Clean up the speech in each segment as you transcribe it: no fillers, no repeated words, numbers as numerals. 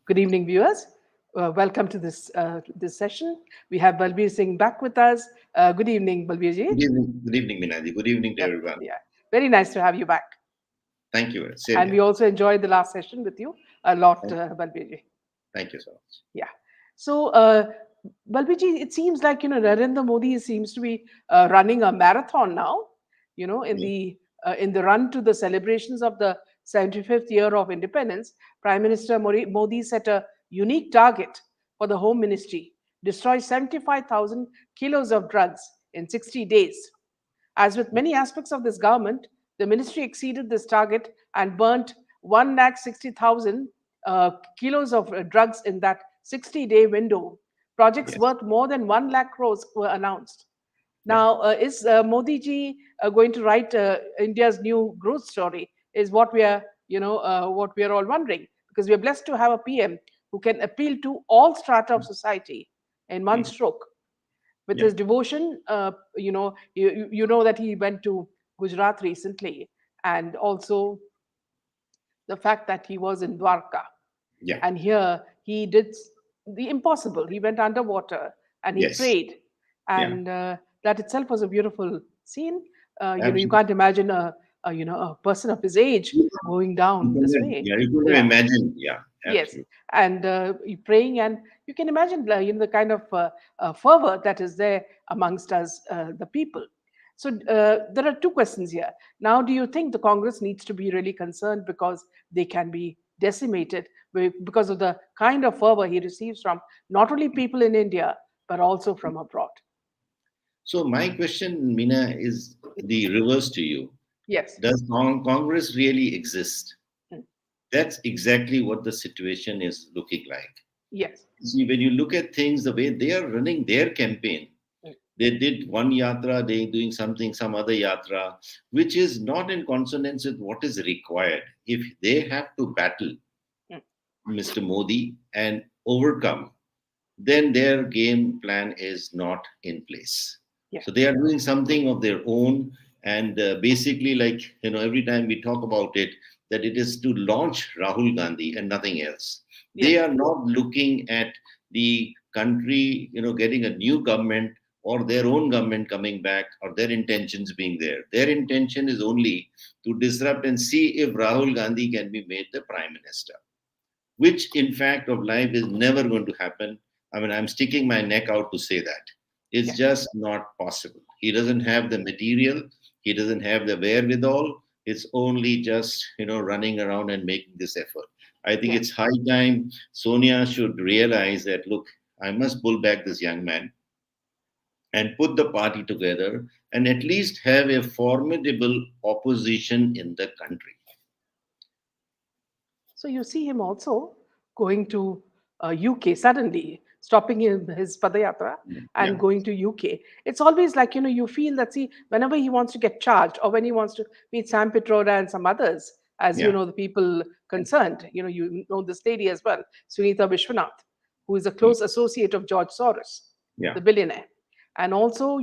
Good evening, viewers. Welcome to this session. We have Balbir Singh back with us. Good evening, Balbir ji. Good evening, Minaji. Good evening to everyone. Yeah, very nice to have you back. Thank you. Same And we here. also enjoyed the last session with you a lot, Thank, Balbir ji. thank you so much. Yeah. So, Balbir ji, it seems like Narendra Modi seems to be running a marathon now. Yeah. In the run to the celebrations of the 75th year of independence, Prime Minister Modi set a unique target for the Home Ministry: destroy 75,000 kilos of drugs in 60 days. As with many aspects of this government, the ministry exceeded this target and burnt 160,000 kilos of drugs in that 60-day window. Projects Yes. worth more than 1 lakh crores were announced. Yeah. Now, is Modi ji going to write India's new growth story? Is what we are all wondering, because we are blessed to have a PM who can appeal to all strata of society in one Mm. stroke. With Yeah. his devotion, you know that he went to Gujarat recently, and also the fact that he was in Dwarka, Yeah. and here he did the impossible. He went underwater and he Yes. prayed, Yeah. and that itself was a beautiful scene. You Absolutely. can't imagine a person of his age You going down this way. Yeah. You could have Yeah. imagined. Yeah. Yes, Absolutely. and praying, and you can imagine the kind of fervor that is there amongst us, the people. So there are two questions here. Now, do you think the Congress needs to be really concerned because they can be decimated because of the kind of fervor he receives from not only people in India but also from abroad? So my question, Mina, is the reverse to you. Yes. Does Congress really exist? Mm. That's exactly what the situation is looking like. Yes. See, when you look at things, the way they are running their campaign, Mm. they did one yatra, they doing something, some other yatra, which is not in consonance with what is required. If they have to battle Mm. Mr. Modi and overcome, then their game plan is not in place. Yeah. So they are doing something of their own, and basically, like every time we talk about it, that it is to launch Rahul Gandhi and nothing else. They Yes. are not looking at the country, getting a new government or their own government coming back or their intentions being there. Their intention is only to disrupt and see if Rahul Gandhi can be made the prime minister, which in fact of life is never going to happen. I mean, I'm sticking my neck out to say that. It's Yeah. just not possible. He doesn't have the material, he doesn't have the wherewithal. It's only just, running around and making this effort. I think Yeah. it's high time Sonia should realize that, look, I must pull back this young man and put the party together and at least have a formidable opposition in the country. So you see him also going to UK suddenly, stopping in his Padayatra and Yeah, going to UK. It's always like, you feel that, see, whenever he wants to get charged or when he wants to meet Sam Pitroda and some others, as yeah, the people concerned, you know this lady as well, Sunita Vishwanath, who is a yeah, close associate of George Soros, yeah. the billionaire. And also,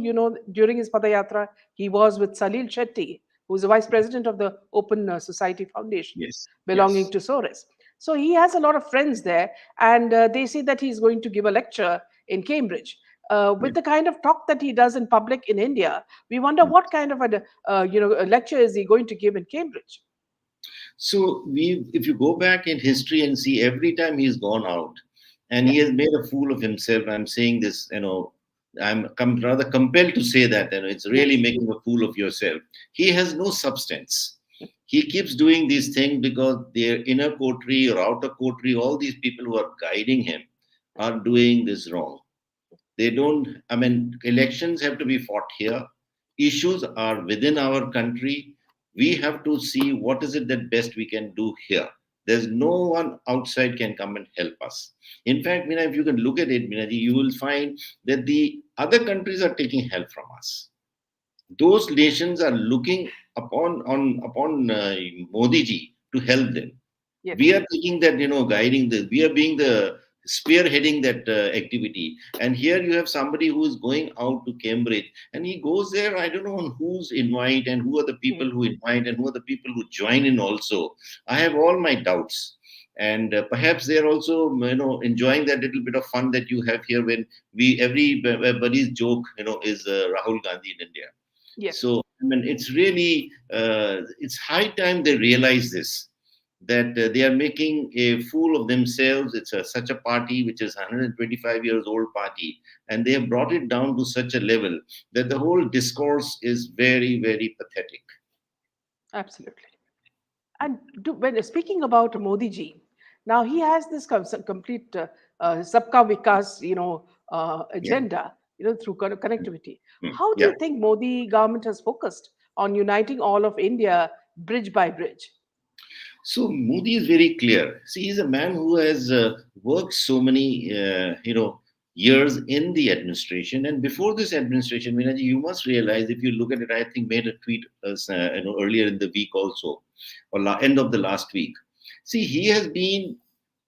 during his Padayatra, he was with Salil Shetty, who is the vice president of the Open Society Foundation Yes, belonging yes. to Soros. So he has a lot of friends there, and they say that he's going to give a lecture in Cambridge. Yeah. With the kind of talk that he does in public in India, we wonder what kind of a lecture is he going to give in Cambridge. So if you go back in history and see every time he's gone out and Yeah, he has made a fool of himself, I'm saying this, rather compelled to say that, it's really yes, making a fool of yourself. He has no substance. He keeps doing these things because their inner coterie or outer coterie, all these people who are guiding him are doing this wrong. They don't, I mean, elections have to be fought here. Issues are within our country. We have to see what is it that best we can do here. There's no one outside can come and help us. In fact, Meena, if you can look at it, Meena, you will find that the other countries are taking help from us. Those nations are looking upon Modi ji to help them. yes, We are taking that, guiding the, we are being the spearheading that activity. And here you have somebody who is going out to Cambridge and he goes there. I don't know on whose invite and who are the mm, people who invite and who are the people who join in also. I have all my doubts. and perhaps they are also enjoying that little bit of fun that you have here when everybody's joke is Rahul Gandhi in India. Yes, So I mean, it's really it's high time they realize this, that they are making a fool of themselves. It's such a party which is 125 years old party, and they have brought it down to such a level that the whole discourse is very, very pathetic. absolutely. And when speaking about Modi ji, now he has this complete Sabka Vikas, Yeah. agenda, through connectivity. Hmm. How do Yeah. you think Modi government has focused on uniting all of India bridge by bridge? So Modi is very clear. See, he's a man who has worked so many, years in the administration. And before this administration, Meenaji, you must realize, if you look at it, I think made a tweet earlier in the week also, or end of the last week. See, he has been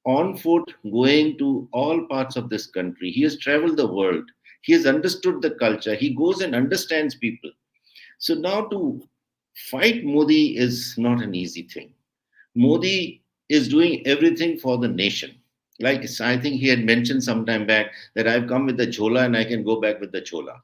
on foot going to all parts of this country. He has traveled the world. He has understood the culture. He goes and understands people. So now to fight Modi is not an easy thing. Modi is doing everything for the nation. Like I think he had mentioned some time back that I've come with the chola and I can go back with the chola.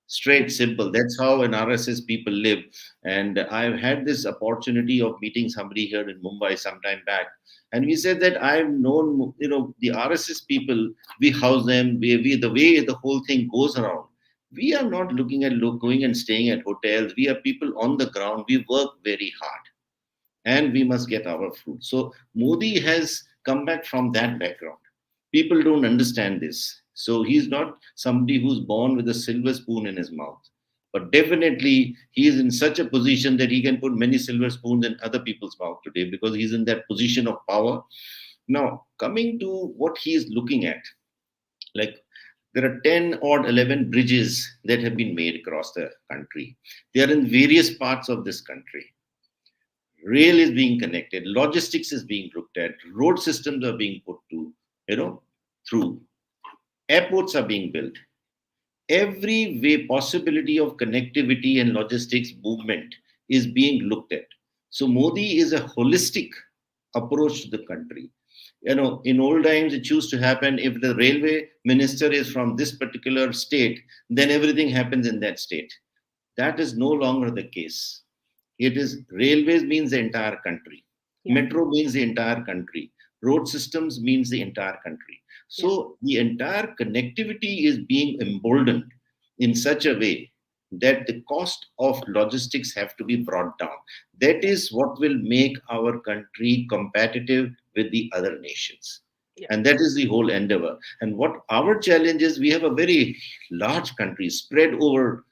Straight, simple. That's how an RSS people live. And I've had this opportunity of meeting somebody here in Mumbai some time back. And we said that I've known, the RSS people, we house them, we the way the whole thing goes around. We are not looking at going and staying at hotels. We are people on the ground. We work very hard and we must get our food. So Modi has come back from that background. People don't understand this. So he's not somebody who's born with a silver spoon in his mouth. But definitely he is in such a position that he can put many silver spoons in other people's mouth today because he's in that position of power. Now, coming to what he is looking at, like there are 10 or 11 bridges that have been made across the country. They are in various parts of this country. Rail is being connected, logistics is being looked at, road systems are being put to, through, airports are being built. Every way possibility of connectivity and logistics movement is being looked at. So Modi is a holistic approach to the country. In old times, it used to happen if the railway minister is from this particular state, then everything happens in that state. That is no longer the case. It is railways means the entire country. Yeah, Metro means the entire country. Road systems means the entire country. yeah, So the entire connectivity is being emboldened in such a way that the cost of logistics have to be brought down. That yeah, is what will make our country competitive with the other nations. yeah, And that is the whole endeavor. And what our challenge is, we have a very large country spread over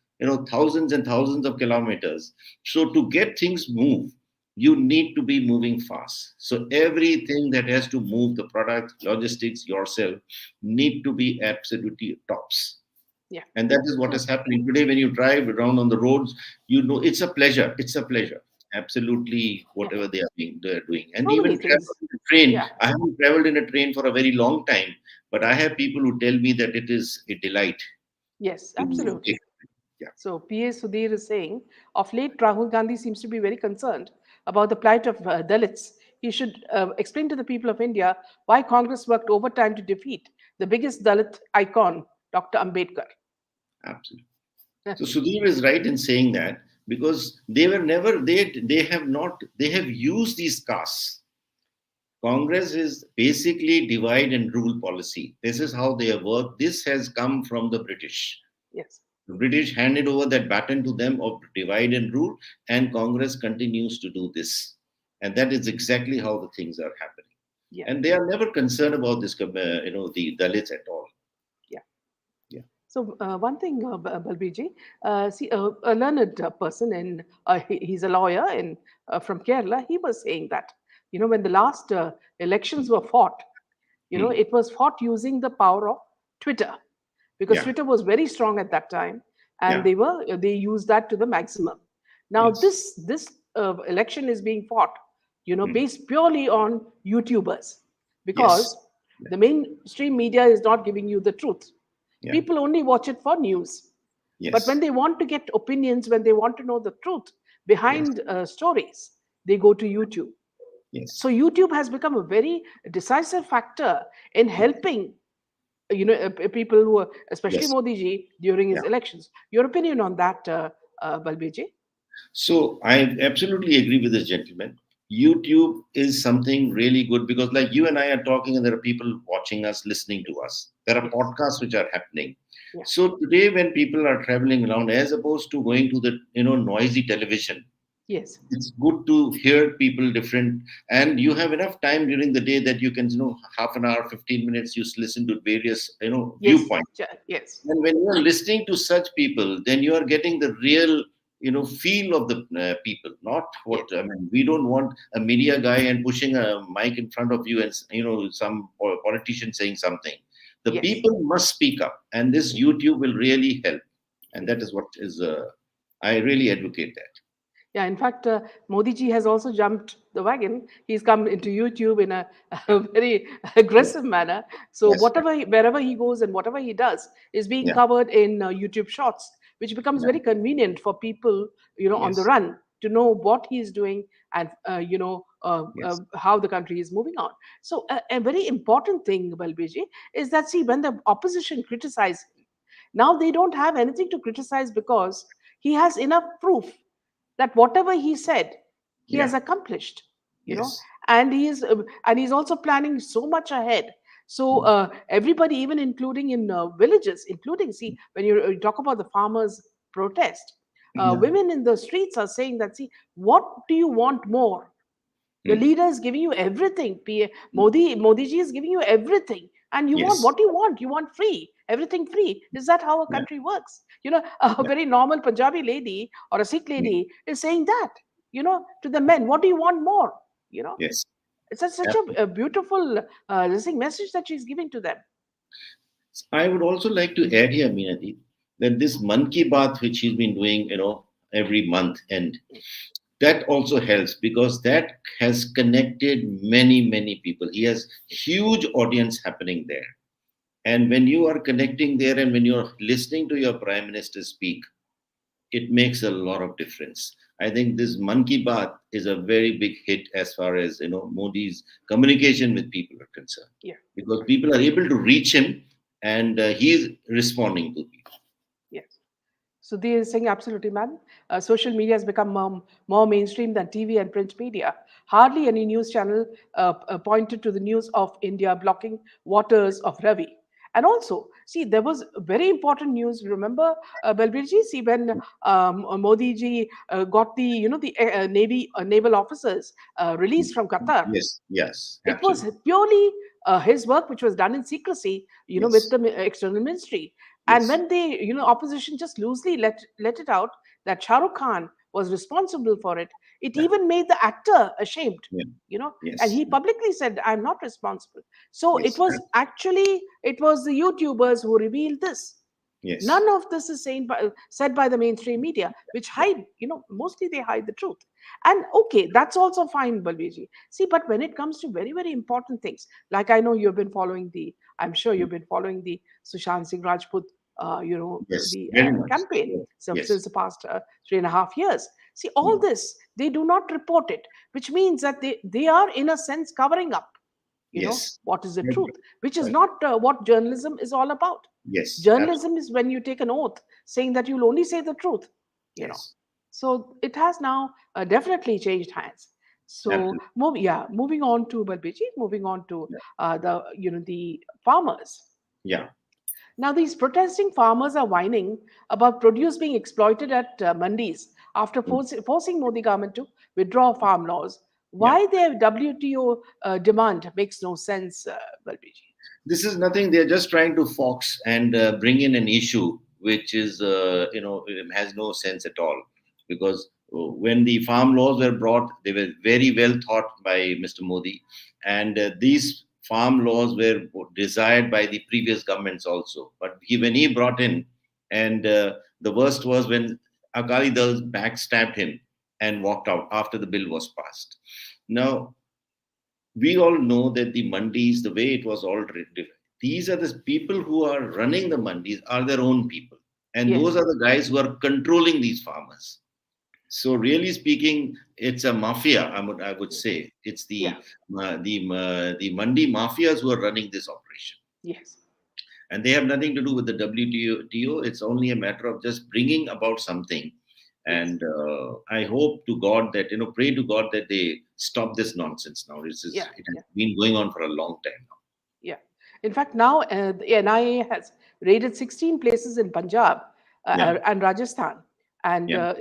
thousands and thousands of kilometers. So to get things move, you need to be moving fast. So everything that has to move, the product, logistics, yourself, need to be absolutely tops. yeah. And that is what So is happening today. When you drive around on the roads, it's a pleasure. It's a pleasure. Absolutely, yeah, whatever they're doing. And so many even travel things. in a train. Yeah, I haven't traveled in a train for a very long time, but I have people who tell me that it is a delight yes, to take. absolutely. Yeah. So PA Sudhir is saying, of late, Rahul Gandhi seems to be very concerned about the plight of Dalits. He should explain to the people of India why Congress worked overtime to defeat the biggest Dalit icon, Dr. Ambedkar. Absolutely. So Sudhir is right in saying that because they were never they have used these castes. Congress is basically divide and rule policy. This is how they have worked. This has come from the British. Yes, The British handed over that baton to them of divide and rule, and Congress continues to do this. And that is exactly how the things are happening. yeah, And they are never concerned about this, the Dalits at all. yeah. Yeah. So one thing, Balbiji, see, a learned person, and he's a lawyer in from Kerala. He was saying that when the last elections were fought, Hmm. it was fought using the power of Twitter, because Yeah. Twitter was very strong at that time, and Yeah. they used that to the maximum. Now Yes. this election is being fought, Hmm. based purely on YouTubers, Yes. because the mainstream media is not giving you the truth. Yeah. People only watch it for news. But when Yes. they want to get opinions, when they want to know the truth Yes. behind stories, they go to YouTube. Yes. So YouTube has become a very decisive factor in helping people who are, especially Yes. Modi ji during Yeah. his elections. Your opinion on that, Balbir ji? So I absolutely agree with this gentleman. YouTube is something really good because, like you and I are talking, and there are people watching us, listening to us. There are Yes. podcasts which are happening. Yeah. So today, when people are traveling around, as opposed to going to the noisy television, Yes. it's good to hear people different, and you have enough time during the day that you can half an hour, 15 minutes, you listen to various Yes. viewpoints. Yes. And when you are listening to such people, then you are getting the real, feel of the people. Not what Yes. I mean. We don't want a media guy and pushing a mic in front of you and some politician saying something. The Yes. people must speak up, and this YouTube will really help. And that Yes. is what is. I really advocate that. Yeah, in fact, Modi ji has also jumped the wagon. He's come into YouTube in a, a very Yes, aggressive manner. So yes, wherever he goes and whatever he does is being yeah, covered in YouTube Shorts, which becomes yeah, very convenient for people, on the yes, run to know what he is doing and yes, how the country is moving on. So a very important thing, Balbiji, is that see when the opposition criticize him, now they don't have anything to criticize because he has enough proof that whatever he said he has yeah, accomplished, yes, and he's also planning so much ahead. So mm, everybody, even including in villages, including, see, when you talk about the farmers protest, yeah, women in the streets are saying that, see, what do you want more? The mm, leader is giving you everything. mm, Modi ji is giving you everything, and you want, yes, what do you want? You want free, everything free. Is that how a yeah, country works? A yeah, very normal Punjabi lady or a Sikh mm, lady is saying that, to the men. What do you want more? You know, yes. it's such a beautiful this thing, message that she's giving to them. I would also like to add here, Meenati, that this Man Ki Baat, which he's been doing, every month, and that also helps because that has connected many, many people. He has huge audience happening there. And when you are connecting there and when you're listening to your Prime Minister speak, it makes a lot of difference. I think this Man Ki Baat is a very big hit as far as Modi's communication with people are concerned, Yeah. because people are able to reach him, and he is responding to people. Yes. So they are saying absolutely, man. Social media has become more mainstream than TV and print media. Hardly any news channel pointed to the news of India blocking waters of Ravi. And also, see, there was very important news. Remember, Balbir ji, see, when Modi ji got the, the Navy naval officers released from Qatar, Yes, yes, it was absolutely. purely his work, which was done in secrecy, with Yes, the external ministry. And yes, when they, opposition just loosely let it out that Shah Rukh Khan was responsible for it, it yeah, even made the actor ashamed, yeah, and yes, he publicly said, "I'm not responsible." So it yes, was actually, it was the YouTubers who revealed this. yes, None of this is said by the mainstream media, which yeah, hide, mostly they hide the truth. And okay, that's also fine, Balviji. See, but when it comes to very, very important things, like I know you've been following I'm sure you've been following the Sushant Singh Rajput, yes, the very much. campaign Yes, yes, since the past 3.5 years. See, all mm, this, they do not report it, which means that they are, in a sense, covering up, yes, what is the very truth, much. which is Right. not what journalism is all about. Yes, absolutely. Journalism is when you take an oath saying that you'll only say the truth, you know. Yes, So it has now definitely changed hands. So absolutely. moving on to Balbiji, moving on to Yeah, the farmers. yeah, Now these protesting farmers are whining about produce being exploited at mandis after mm, forcing Modi government to withdraw farm laws. yeah. Why their WTO demand makes no sense, Balbiji. This is nothing. They're just trying to fox and bring in an issue which is, has no sense at all. Because when the farm laws were brought, they were very well thought by Mr. Modi, and these farm laws were desired by the previous governments also. But when he brought in, and the worst was when Akali Dal backstabbed him and walked out after the bill was passed. Now, we all know that the mandis, the way it was all written, these are the people who are running the mandis are their own people, and those Yes. are the guys who are controlling these farmers. So really speaking, it's a mafia. I would Mm. say it's Yeah. the Mandi mafias who are running this operation, Yes. and they have nothing to do with the WTO. It's only a matter of just bringing about something, Yes. and I hope to God that pray to God that they stop this nonsense now. Yeah. It has Yeah. been going on for a long time now. Yeah. In fact, now the NIA has raided 16 places in Punjab Yeah, and Rajasthan. And yeah,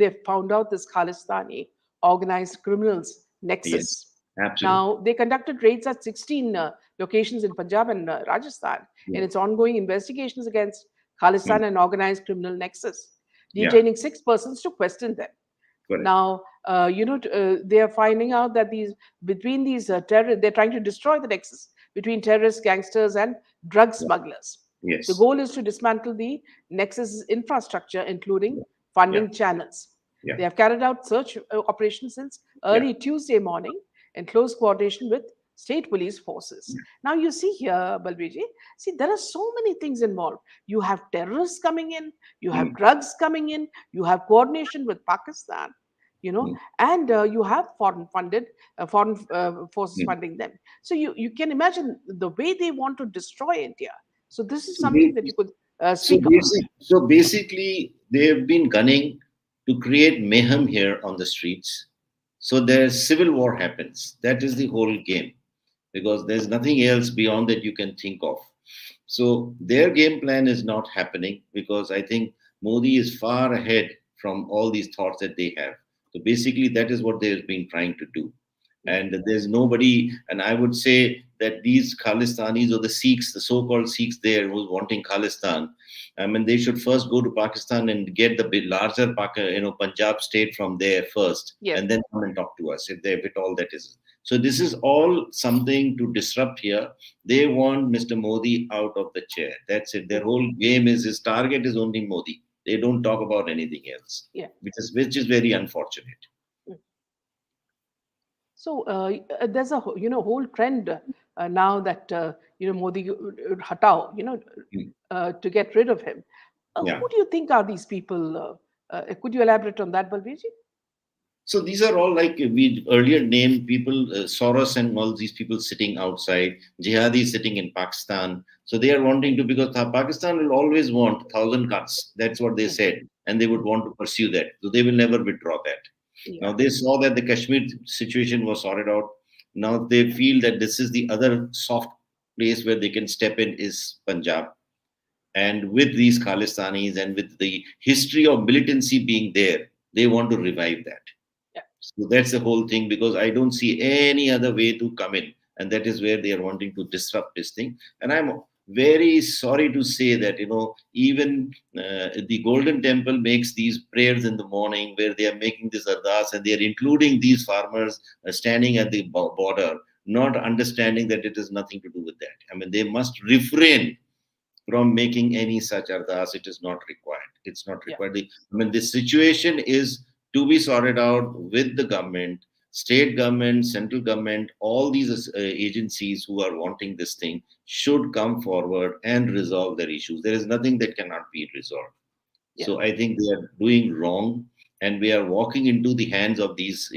they've found out this Khalistani organized criminals yes, nexus. absolutely. Now, they conducted raids at 16 locations in Punjab and Rajasthan in Yeah, its ongoing investigations against mm, Khalistan and organized criminal nexus, yeah, detaining 6 persons to question them. correct. Now, they are finding out that between these terrorists, they're trying to destroy the nexus between terrorists, gangsters, and drug Yeah, smugglers. The yes, goal is to dismantle the nexus's infrastructure, including yeah, yeah, funding channels. yeah, They have carried out search operations since yeah, early Tuesday morning in close coordination with state police forces. yeah. Now, you see here, Balbiji, see, there are so many things involved. You have terrorists coming in, you have Mm, drugs coming in, you have coordination with Pakistan, mm, and you have foreign forces mm. funding them. So you can imagine the way they want to destroy India. So this is So, something that you could So speak about. basically, they have been gunning to create mayhem here on the streets. So there's civil war happens. That is the whole game, because there's nothing else beyond that you can think of. So their game plan is not happening because I think Modi is far ahead from all these thoughts that they have. So basically, that is what they've been trying to do. Yeah. And there's nobody, and I would say that these Khalistanis or the Sikhs, the so-called Sikhs there who's wanting Khalistan, I mean, they should first go to Pakistan and get the larger, Punjab state from there first, Yes. and then come and talk to us if all that is. So this is all something to disrupt here. They want Mr. Modi out of the chair. That's it. Their Mhm. whole game is his target is only Modi. They don't talk about anything else, Yeah. which is very unfortunate. Mm. So there's a whole trend now that Modi hatao, Mm. to get rid of him. Yeah. Who do you think are these people? Could you elaborate on that, Balbiji? So these are all like we earlier named people, Soros and all these people sitting outside, jihadis sitting in Pakistan. So they are wanting to, because Pakistan will always want 1,000 cuts. That's what they Mm. said, and they would Mm. want to pursue that. So they will never withdraw that. Now Yeah. they saw that the Kashmir situation was sorted out. Now they feel that this is the other soft place where they can step in is Punjab. And with these Khalistanis and with the history of militancy being there, they want to revive that. Yeah. So that's the whole thing, because I don't see any other way to come in. And that is where they are wanting to disrupt this thing. And I'm very sorry to say that, even the Golden Temple makes these prayers in the morning where they are making this ardas and they are including these farmers standing at the border, not understanding that it has nothing to do with that. I mean, they must refrain from making any such ardas. It is not required. It's not Yeah. required. I mean, this situation is to be sorted out with the government, state government, central government, all these agencies who are wanting this thing should come forward and resolve their issues. There is nothing that cannot be resolved. Yeah. So I think they are doing wrong, and we are walking into the hands of these,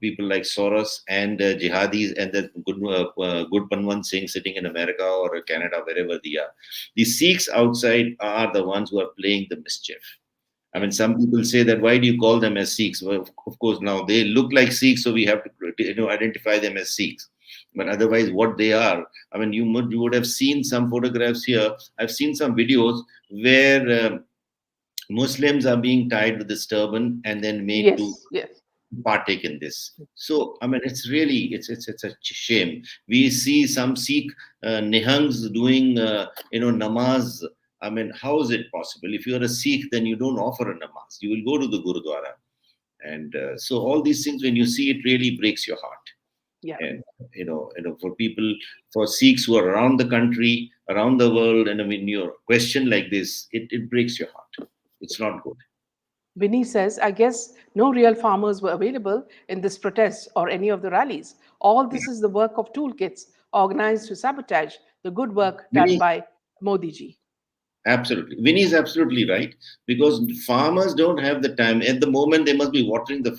people like Soros and jihadis and the good Panwan Singh sitting in America or Canada, wherever they are. The Sikhs outside are the ones who are playing the mischief. I Yeah. mean, some people say that why do you call them as Sikhs? Well, of course, now they look like Sikhs, so we have to identify them as Sikhs. But otherwise, what they are, I mean, you would have seen some photographs here. I've seen some videos where Muslims are being tied with this turban and then made to Yes. Yes. partake in this. So I mean, it's really it's a shame. We see some Sikh nihangs doing namaz. I mean, how is it possible? If you're a Sikh, then you don't offer a namaz. You will go to the Gurudwara, and so all these things, when you see it, really breaks your heart. Yeah. And for people, for Sikhs who are around the country, around the world, and I mean, your question like this, it breaks your heart. It's not good. Vinny says, I guess no real farmers were available in this protest or any of the rallies. All this is the work of toolkits organized to sabotage the good work done Many by Modi ji. Absolutely. Vinny is absolutely right because farmers don't have the time. At the moment, they must be watering the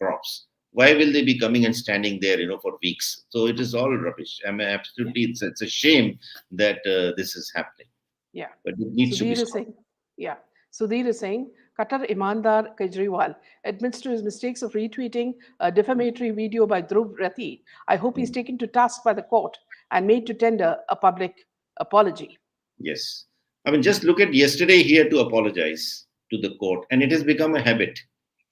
crops. Why will they be coming and standing there for weeks? So it is all rubbish. I mean, Yeah, absolutely, it's a shame that this is happening, yeah. but it needs to be Sudhir is stopped. saying, yeah. Sudhir is saying, Qatar Imandar Kejriwal admits to his mistakes of retweeting a defamatory video by Dhruv Rathi. I hope he's Mm. taken to task by the court and made to tender a public apology. Yes. I mean, just look at yesterday. He had to apologize to the court, and it has become a habit.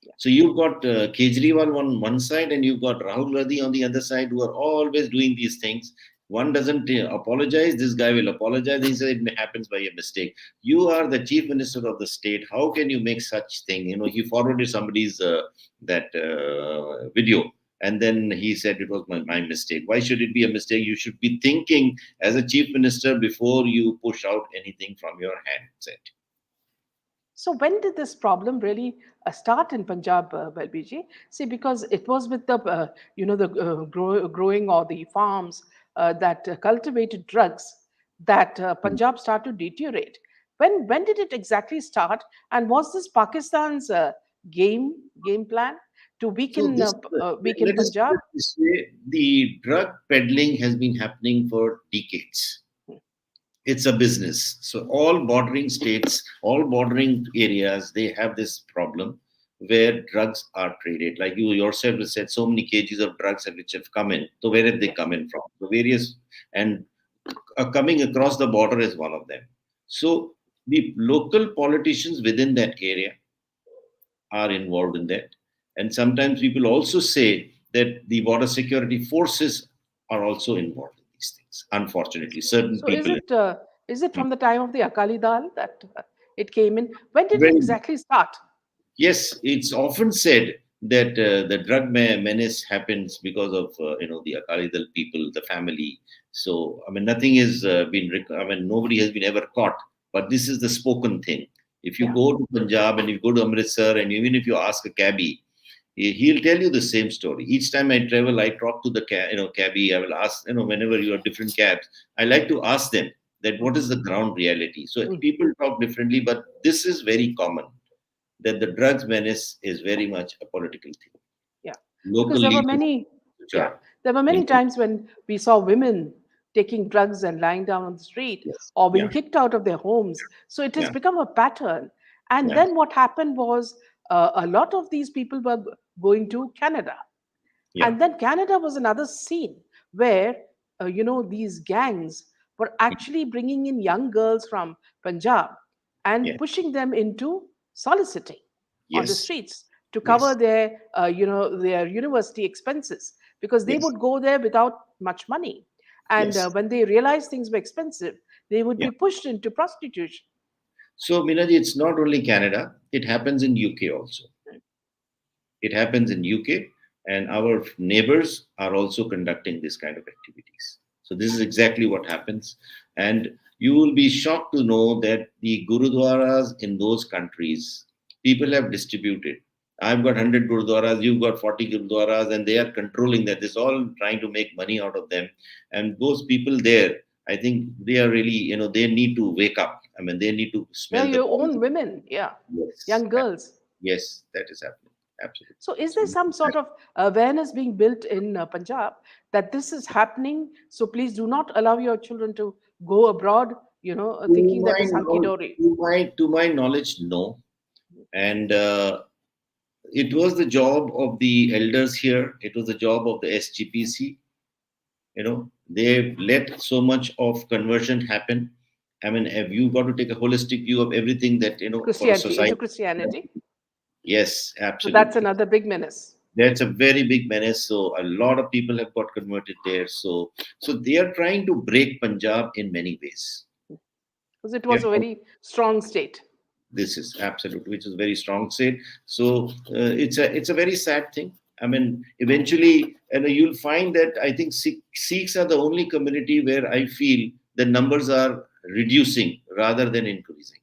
Yeah. So you've got Kejriwal on one side and you've got Rahul Gandhi on the other side who are always doing these things. One doesn't apologize, this guy will apologize. He says it happens by a mistake. You are the chief minister of the state. How can you make such thing? He forwarded somebody's that video, and then he said it was my mistake. Why should it be a mistake? You should be thinking as a chief minister before you push out anything from your handset. So when did this problem really start in Punjab, Balbiji? See, because it was with the growing or the farms that cultivated drugs that Punjab started to deteriorate. When did it exactly start? And was this Pakistan's game plan to So weaken let us put Punjab? it this way: the drug peddling has been happening for decades. It's a business. So all bordering states, all bordering areas, they have this problem where drugs are traded. Like you yourself have said, so many kgs of drugs which have come in. So where have they Yes. come in from? So various and coming across the border is one of them. So the local politicians within that area are involved in that. And sometimes people also say that the border security forces are also involved in these things. Unfortunately, certain So is people. it from the time of the Akali Dal that it came in? When did it Very exactly start? Yes, it's often said that the drug menace happens because of the Akali Dal people, the family. So I mean, nothing has I mean, nobody has been ever caught. But this is the spoken thing. If you Yeah. go to Punjab and you go to Amritsar, and even if you ask a cabbie, he'll tell you the same story. Each time I travel, I talk to the cabbie. I will ask whenever you have different cabs, I like to ask them that what is the ground reality. So Mm. people talk differently, but this is very common that the drugs menace is very much a political thing. Yeah, Local because there were leaders, many, which yeah, are there were many into times when we saw women taking drugs and lying down on the street yes, or being yeah, kicked out of their homes. So it has yeah, become a pattern. And yeah, then what happened was a lot of these people were going to Canada. yeah, And then Canada was another scene where, these gangs were actually bringing in young girls from Punjab and yeah, pushing them into soliciting on the yes, streets to cover yes, their university expenses because they yes, would go there without much money. And yes, when they realized things were expensive, they would yeah. be pushed into prostitution. So Minaji, it's not only Canada; it happens in UK also. It happens in UK, and our neighbors are also conducting this kind of activities. So this is exactly what happens, and you will be shocked to know that the gurudwaras in those countries, people have distributed. I've got 100 gurudwaras, you've got 40 gurudwaras, and they are controlling that. This all trying to make money out of them, and those people there, I think they are really, they need to wake up. I mean, they need to Yeah, smell the your own poison. women, yeah, Yes, young girls. yes, that is happening. Absolutely. So, is there So some sort of awareness being built in Punjab that this is happening? So, please do not allow your children to go abroad, to thinking that my it's hunky knowledge, dory. to my knowledge, no. And it was the job of the elders here. It was the job of the SGPC. They've let so much of conversion happen. I mean, have you got to take a holistic view of everything that for a Christianity, into society? Christianity. Yes, So, that's absolutely. another big menace That's a very big menace. So a lot of people have got converted there. So they are trying to break Punjab in many ways. because it Yeah. was a very strong state. This is absolute, which is very strong say. So it's a very sad thing. I mean, eventually, you'll find that I think Sikhs are the only community where I feel the numbers are reducing rather than increasing.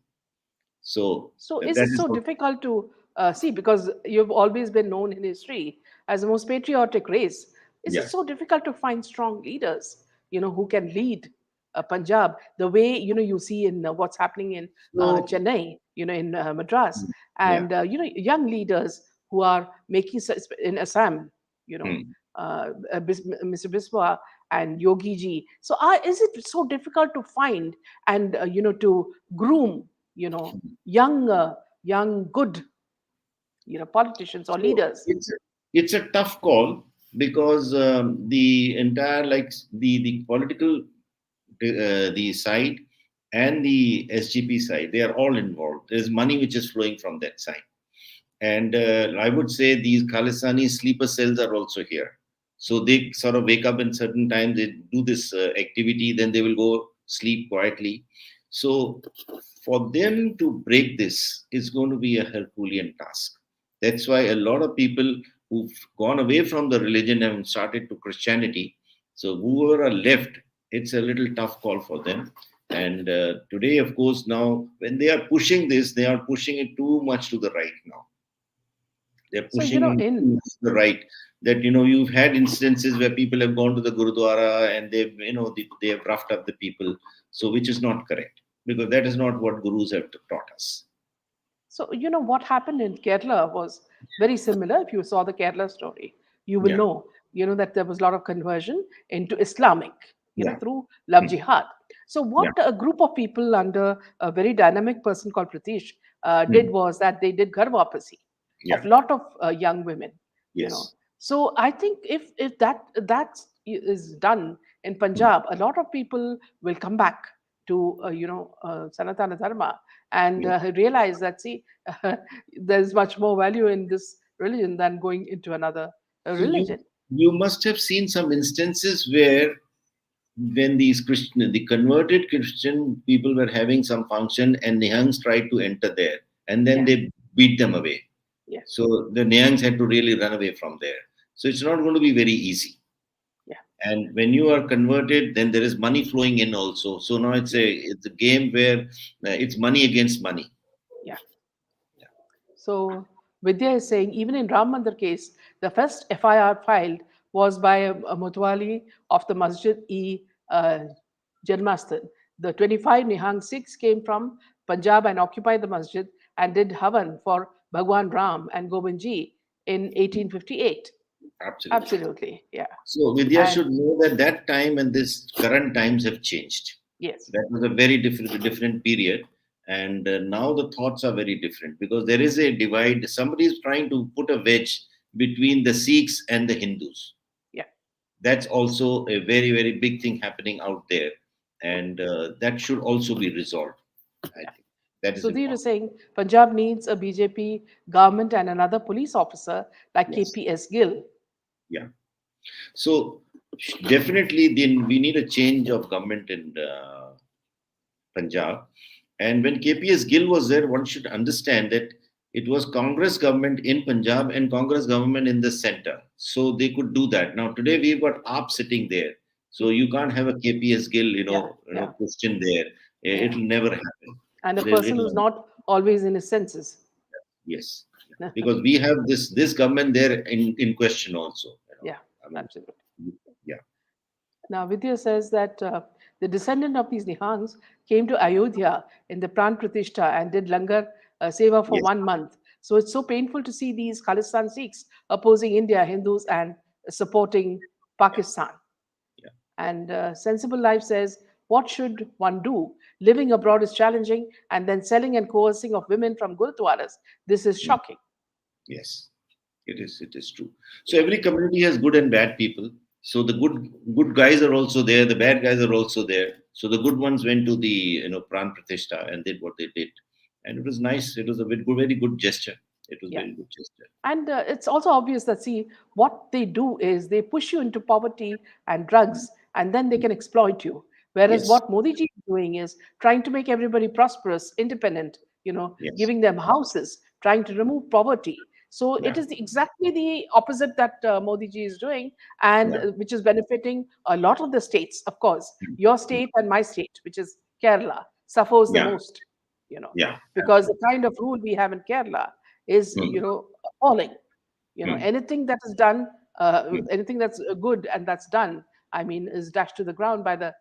So So, is that it is so what, difficult to see? Because you've always been known in history as the most patriotic race. Is it yeah. so difficult to find strong leaders, who can lead Punjab, the way you see in what's happening in So, Chennai, in Madras, yeah. and young leaders who are making in Assam, you know, Hmm. Mr. Biswa and Yogi ji. So, is it so difficult to find and to groom, young, young, good, politicians or So leaders? it's a tough call because the entire like the political the side and the SGP side, they are all involved. There's money which is flowing from that side. And I would say these Khalistani sleeper cells are also here. So they sort of wake up in certain time, they do this activity, then they will go sleep quietly. So for them to break this is going to be a Herculean task. That's why a lot of people who've gone away from the religion and started to Christianity. So whoever are left, it's a little tough call for them. And today, of course, now when they are pushing this, they are pushing it too much to the right now. They're So, pushing it in to the right. That you've had instances where people have gone to the Gurudwara and they've they have roughed up the people. So which is not correct because that is not what gurus have taught us. So, what happened in Kerala was very similar. If you saw the Kerala story, you will Yeah, know, that there was a lot of conversion into Islamic, yeah, through love mm, jihad. So, yeah, what a group of people under a very dynamic person called Pratish did mm, was that they did garvapasi of yeah, lot of young women, you know. yes, So, I think if that is done in mm, Punjab, a lot of people will come back to Sanatana Dharma and yeah. realize that, see, there's much more value in this religion than going into another So religion. you must have seen some instances where when the converted Christian people were having some function and Nihangs tried to enter there and then Yeah, they beat them away. yeah, So the Nihangs had to really run away from there. So it's not going to be very easy. yeah, And when you are converted, then there is money flowing in also. So now yeah, it's a game where it's money against money. yeah. So Vidya is saying even in Ram Mandir case, the first FIR filed was by a Mutwali of the Masjid-e Janmastan. The 25 Nihang Sikhs came from Punjab and occupied the masjid and did Havan for Bhagwan Ram and Govindji in 1858. Absolutely. Absolutely, yeah. So Vidya And should know that that time and this current times have changed. yes, That was a very different period, and now the thoughts are very different because there is a divide. Somebody is trying to put a wedge between the Sikhs and the Hindus. yeah. That's also a very big thing happening out there, and that should also be resolved. I think that is Sudhir is important. saying Punjab needs a BJP government and another police officer like Yes, KPS Gill. yeah. So definitely, then we need a change of government in Punjab. And when KPS Gill was there, one should understand that it was Congress government in Punjab and Congress government in the center. So they could do that. Now today we've got AAP sitting there. So you can't have a KPS Gill, Yeah, yeah, question there. yeah. It'll never happen. And a person who's It'll, not always in his senses. yes. Because we have this government there in question also. Yeah, I mean, absolutely. yeah. Now, Vidya says that the descendant of these Nihangs came to Ayodhya in the Pran Pratishtha and did Langar Seva for Yes. 1 month. So it's so painful to see these Khalistan Sikhs opposing India, Hindus, and supporting Yeah. Pakistan. Yeah. And Sensible Life says, what should one do? Living abroad is challenging, and then selling and coercing of women from Gurudwaras. This is Mm. shocking. Yes. It is. It is true. So every community has good and bad people. So the good guys are also there. The bad guys are also there. So the good ones went to the Pran Pratishtha and did what they did, and it was nice. It was a very good gesture. It was Yeah. very good gesture. And it's also obvious that, see, what they do is they push you into poverty and drugs, and then they can exploit you. Whereas Yes. what Modi ji is doing is trying to make everybody prosperous, independent, Yes. giving them houses, trying to remove poverty. So it Yeah. is exactly the opposite that Modi ji is doing, and Yeah. which is benefiting a lot of the states. Of course, Mm. your Mm. state and my state, which is Kerala, suffers the Yeah. most. Yeah. Because the Absolutely. kind of rule we have in Kerala is, Mm. appalling. Mm. Anything that is done, Mm. anything that's good and that's done, I mean, is dashed to the ground by the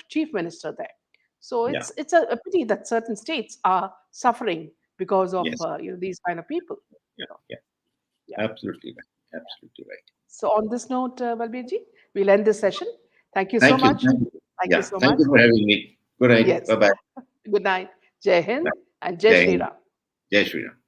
chief minister there. So Yeah. it's a pity that certain states are suffering because of Yes. these kind of people. Yeah. You know. Yeah. Yeah. Absolutely right. Absolutely right. So on this note, Balbirji, we'll end this session. Thank you so Thank you. much. Thank you. Thank you Yeah. so Thank much. you for having me. Good night. Yes. Bye bye. Good night. Jai Hind Bye. and Jai Jai Shri Hind. Ram. Jai Shri Ram.